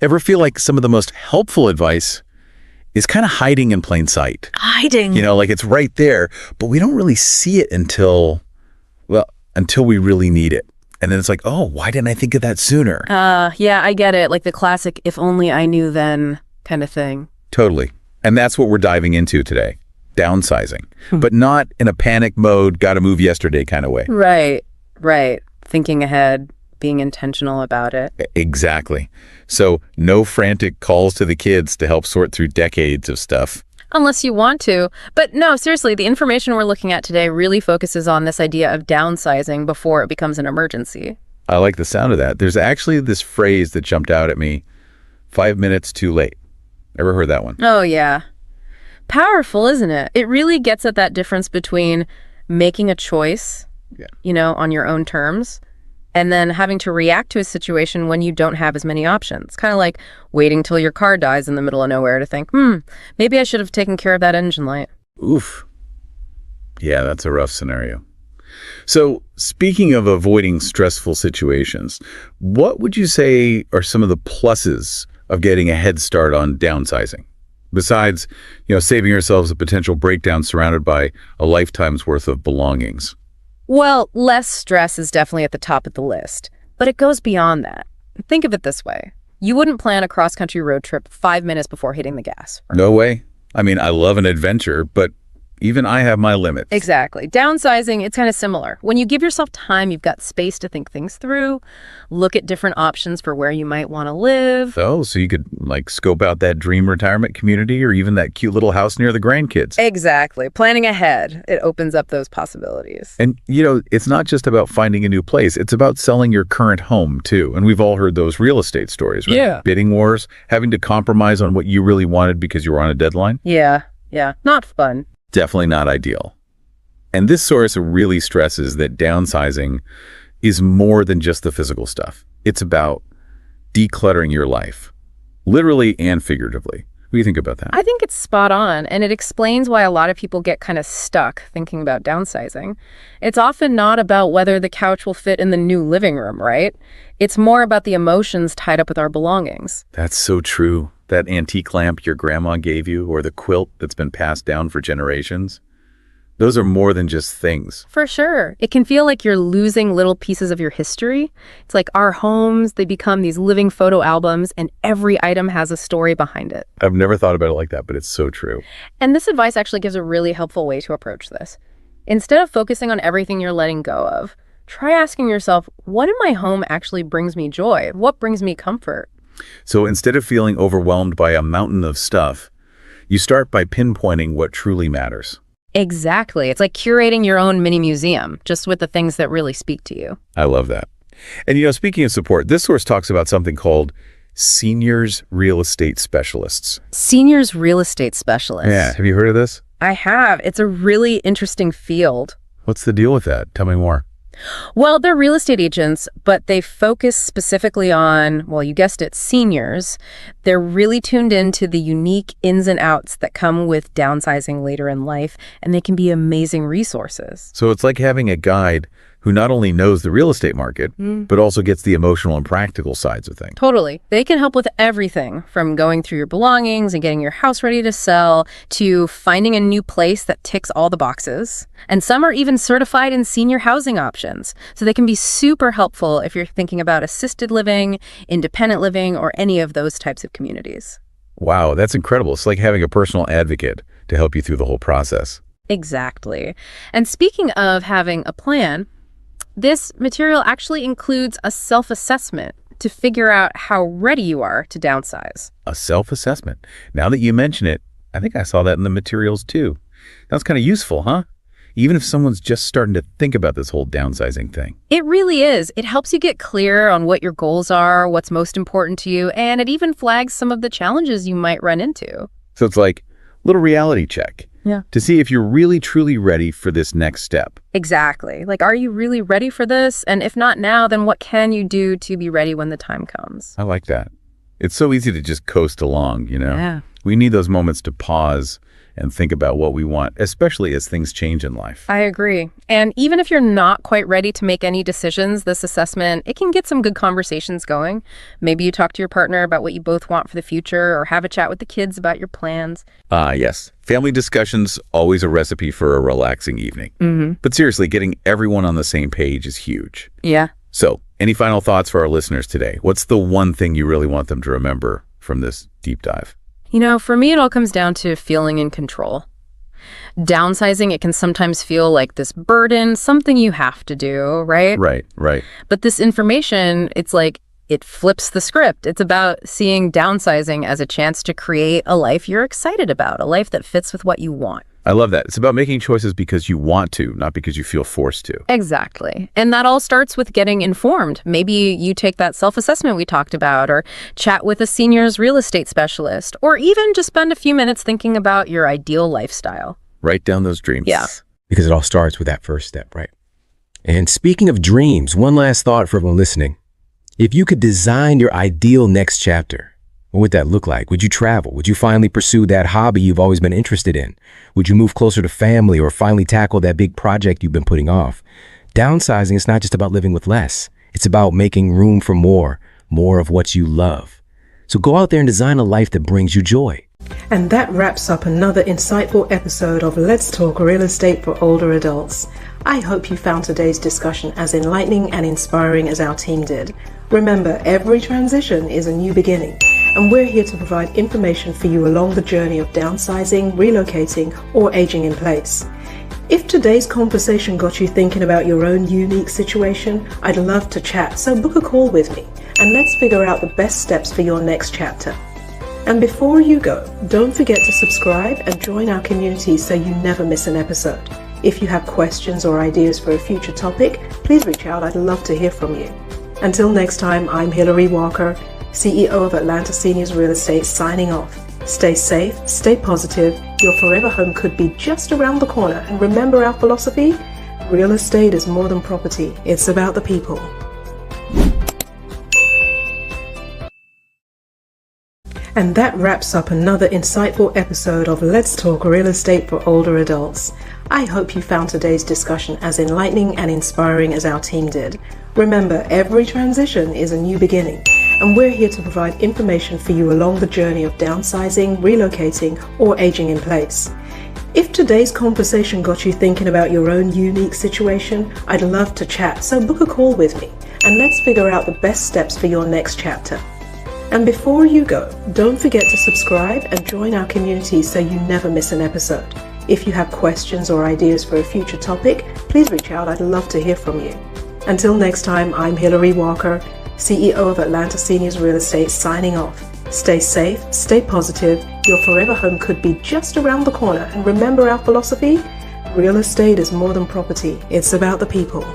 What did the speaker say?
Ever feel like some of the most helpful advice is kind of hiding in plain sight? Hiding. Like it's right there, but we don't really see it until we really need it. And then it's like, oh, why didn't I think of that sooner? Yeah, I get it. Like the classic, if only I knew then kind of thing. Totally. And that's what we're diving into today. Downsizing. But not in a panic mode, gotta move yesterday kind of way. Right. Thinking ahead, being intentional about it. Exactly. So no frantic calls to the kids to help sort through decades of stuff. Unless you want to. But no, seriously, the information we're looking at today really focuses on this idea of downsizing before it becomes an emergency. I like the sound of that. There's actually this phrase that jumped out at me, 5 minutes too late. Ever heard that one? Oh, yeah. Powerful, isn't it? It really gets at that difference between making a choice, on your own terms, and then having to react to a situation when you don't have as many options. Kind of like waiting till your car dies in the middle of nowhere to think, maybe I should have taken care of that engine light. Oof. Yeah, that's a rough scenario. So speaking of avoiding stressful situations, what would you say are some of the pluses of getting a head start on downsizing? Besides, saving yourselves a potential breakdown surrounded by a lifetime's worth of belongings. Well, less stress is definitely at the top of the list, but it goes beyond that. Think of it this way. You wouldn't plan a cross-country road trip 5 minutes before hitting the gas. Right? No way. I mean, I love an adventure, but even I have my limits. Exactly. Downsizing, it's kind of similar. When you give yourself time, you've got space to think things through, look at different options for where you might want to live. Oh, so you could scope out that dream retirement community or even that cute little house near the grandkids. Exactly. Planning ahead, it opens up those possibilities. And, it's not just about finding a new place. It's about selling your current home, too. And we've all heard those real estate stories, right? Yeah. Bidding wars, having to compromise on what you really wanted because you were on a deadline. Yeah. Not fun. Definitely not ideal. And this source really stresses that downsizing is more than just the physical stuff. It's about decluttering your life, literally and figuratively. What do you think about that? I think it's spot on, and it explains why a lot of people get kind of stuck thinking about downsizing. It's often not about whether the couch will fit in the new living room, right? It's more about the emotions tied up with our belongings. That's so true. That antique lamp your grandma gave you, or the quilt that's been passed down for generations. Those are more than just things. For sure. It can feel like you're losing little pieces of your history. It's like our homes, they become these living photo albums, and every item has a story behind it. I've never thought about it like that, but it's so true. And this advice actually gives a really helpful way to approach this. Instead of focusing on everything you're letting go of, try asking yourself, what in my home actually brings me joy? What brings me comfort? So instead of feeling overwhelmed by a mountain of stuff, you start by pinpointing what truly matters. Exactly. It's like curating your own mini museum, just with the things that really speak to you. I love that. And speaking of support, this source talks about something called seniors real estate specialists. Seniors real estate specialists. Yeah. Have you heard of this? I have. It's a really interesting field. What's the deal with that? Tell me more. Well, they're real estate agents, but they focus specifically on, well, you guessed it, seniors. They're really tuned into the unique ins and outs that come with downsizing later in life, and they can be amazing resources. So it's like having a guide who not only knows the real estate market, but also gets the emotional and practical sides of things. Totally. They can help with everything from going through your belongings and getting your house ready to sell to finding a new place that ticks all the boxes. And some are even certified in senior housing options. So they can be super helpful if you're thinking about assisted living, independent living, or any of those types of communities. Wow, that's incredible. It's like having a personal advocate to help you through the whole process. Exactly. And speaking of having a plan, this material actually includes a self-assessment to figure out how ready you are to downsize. A self-assessment. Now that you mention it, I think I saw that in the materials too. That's kind of useful, huh? Even if someone's just starting to think about this whole downsizing thing. It really is. It helps you get clear on what your goals are, what's most important to you, and it even flags some of the challenges you might run into. So it's like a little reality check. Yeah. To see if you're really, truly ready for this next step. Exactly. Like, are you really ready for this? And if not now, then what can you do to be ready when the time comes? I like that. It's so easy to just coast along, Yeah. We need those moments to pause and think about what we want, especially as things change in life. I agree. And even if you're not quite ready to make any decisions, this assessment, it can get some good conversations going. Maybe you talk to your partner about what you both want for the future, or have a chat with the kids about your plans. Yes. Family discussions, always a recipe for a relaxing evening. But seriously, getting everyone on the same page is huge. Yeah. So, any final thoughts for our listeners today? What's the one thing you really want them to remember from this deep dive? For me, it all comes down to feeling in control. Downsizing, it can sometimes feel like this burden, something you have to do, right? Right. But this information, it's like it flips the script. It's about seeing downsizing as a chance to create a life you're excited about, a life that fits with what you want. I love that. It's about making choices because you want to, not because you feel forced to. Exactly. And that all starts with getting informed. Maybe you take that self-assessment we talked about, or chat with a seniors real estate specialist, or even just spend a few minutes thinking about your ideal lifestyle. Write down those dreams. Yeah. Because it all starts with that first step, right? And speaking of dreams, one last thought for everyone listening. If you could design your ideal next chapter, what would that look like? Would you travel? Would you finally pursue that hobby you've always been interested in? Would you move closer to family, or finally tackle that big project you've been putting off? Downsizing is not just about living with less. It's about making room for more of what you love. So go out there and design a life that brings you joy. And that wraps up another insightful episode of Let's Talk Real Estate for Older Adults. I hope you found today's discussion as enlightening and inspiring as our team did. Remember, every transition is a new beginning, and we're here to provide information for you along the journey of downsizing, relocating, or aging in place. If today's conversation got you thinking about your own unique situation, I'd love to chat, so book a call with me, and let's figure out the best steps for your next chapter. And before you go, don't forget to subscribe and join our community so you never miss an episode. If you have questions or ideas for a future topic, please reach out. I'd love to hear from you. Until next time, I'm Hilary Walker, CEO of Atlanta Seniors Real Estate, signing off. Stay safe, stay positive. Your forever home could be just around the corner. And remember our philosophy: real estate is more than property. It's about the people. And that wraps up another insightful episode of Let's Talk Real Estate for Older Adults. I hope you found today's discussion as enlightening and inspiring as our team did. Remember, every transition is a new beginning, and we're here to provide information for you along the journey of downsizing, relocating, or aging in place. If today's conversation got you thinking about your own unique situation, I'd love to chat, so book a call with me, and let's figure out the best steps for your next chapter. And before you go, don't forget to subscribe and join our community so you never miss an episode. If you have questions or ideas for a future topic, please reach out. I'd love to hear from you. Until next time, I'm Hilary Walker, CEO of Atlanta Seniors Real Estate, signing off. Stay safe, stay positive. Your forever home could be just around the corner. And remember our philosophy: real estate is more than property. It's about the people.